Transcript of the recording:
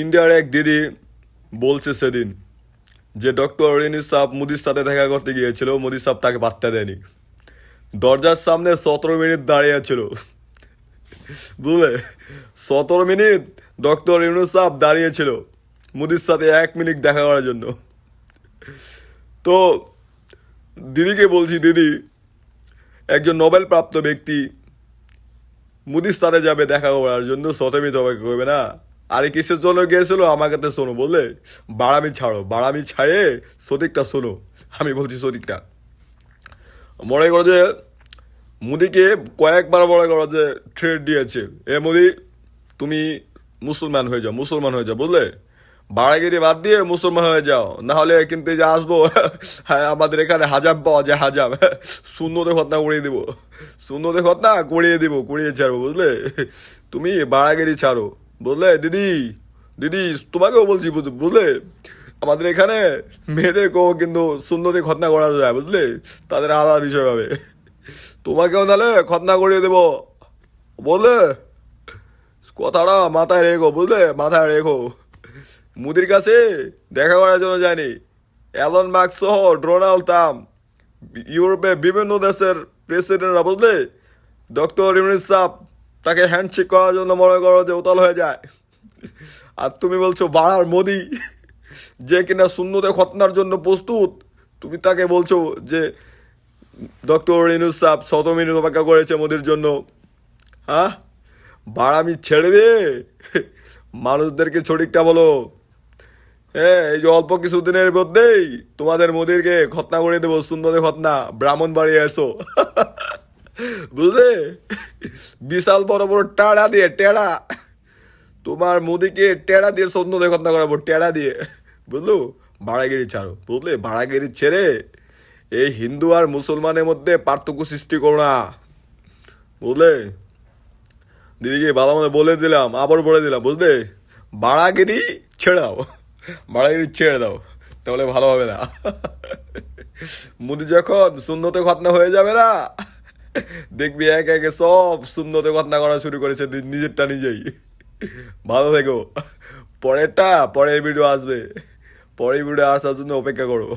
ইন্ডিয়ার এক দিদি বলছে সেদিন যে ডক্টর ইউনূস সাহেব মোদির সাথে দেখা করতে গিয়েছিল, মোদি সাহেব তাকে পাত্তা দেয়নি। দরজার সামনে 17 মিনিট দাঁড়িয়ে ছিল, বুঝলে? 17 মিনিট ডক্টর ইউনূস সাহেব দাঁড়িয়েছিল মোদির সাথে 1 মিনিট দেখা করার জন্য। তো দিদিকে বলছি, দিদি একজন নোবেল প্রাপ্ত ব্যক্তি মোদির সাথে যাবে দেখা করার জন্য, 17 মিনিট অপেক্ষা করবে না? আরে কিসের জন্য গিয়েছিল আমাকে তো শোনো, বললে বাড়ামি ছাড়ো, বাড়ামি ছাড়ে সঠিকটা শোনো। আমি বলছি সঠিকটা। মনে করো যে মোদিকে কয়েকবার মনে করো যে থ্রেট দিয়েছে, এ মোদি তুমি মুসলমান হয়ে যাও, মুসলমান হয়ে যাও, বুঝলে? বাড়াগিরি বাদ দিয়ে মুসলমান হয়ে যাও, না হলে কিন্তু এই যে আসবো, হ্যাঁ আমাদের এখানে হাজাম পাওয়া যায়, হাজাম শূন্যতে খতনা উড়িয়ে দিব, শূন্যতে খতনা করিয়ে দিব, করিয়ে ছাড়বো, বুঝলে? তুমি বাড়াগিরি ছাড়ো, বুঝলে দিদি? দিদি তোমাকেও বলছি, বুঝলে? আমাদের এখানে মেয়েদেরকেও কিন্তু শূন্যতে খতনা করা যায়, বুঝলে? তাদের আলাদা বিষয় হবে। তোমাকেও নাহলে খতনা করিয়ে দেবো, বললে? কথাটা মাথায় রেখো, বুঝলে? মাথায় রেখো। মোদির কাছে দেখা করার জন্য যায়নি, অ্যালন মার্কস সহ ডোনাল্ড ট্রাম্প, ইউরোপে বিভিন্ন দেশের প্রেসিডেন্টরা, বুঝলে? ডক্টর ইউনূস সাহেব তাকে হ্যান্ডশেক করার জন্য মনে করো যে উতাল হয়ে যায়। আর তুমি বলছো বাড়ার মোদি, যে কিনা শূন্যতে খতনার জন্য প্রস্তুত, তুমি তাকে বলছো যে ডক্টর ইউনূস সাহেব 17 মিনিট অপেক্ষা করেছে মোদির জন্য। হ্যাঁ, বাড়ামি ছেড়ে দে, মানুষদেরকে সঠিকটা বলো। হ্যাঁ, এই যে অল্প কিছুদিনের মধ্যেই তোমাদের মোদিরকে খতনা করে দেবো, সুন্দর খতনা, ব্রাহ্মণ বাড়ি এসো, বুঝলে? বিশাল বড় বড় টেড়া দিয়ে, টেড়া, তোমার মোদিকে টেড়া দিয়ে সুন্দর খতনা করাবো, টেড়া দিয়ে, বুঝলো? ভাড়াগিরি ছাড়ো, বুঝলে? ভাড়াগিরি ছেড়ে এই হিন্দু আর মুসলমানের মধ্যে পার্থক্য সৃষ্টি করো না, বুঝলে? দিদিকে ভালো মতো বলে দিলাম, আবার বলে দিলাম, বুঝলে? বাড়াগিরি ছেড়ে দাও, বাড়াগিরি ছেড়ে দাও, তাহলে ভালো হবে না। মুদি যখন শূন্যতে খতনা হয়ে যাবে না, দেখবি একে একে সব শূন্যতে খতনা করা শুরু করেছে নিজেরটা নিজেই। ভালো থেকো, পরেরটা পরের ভিডিও আসবে, পরের ভিডিও আসার জন্য অপেক্ষা করো।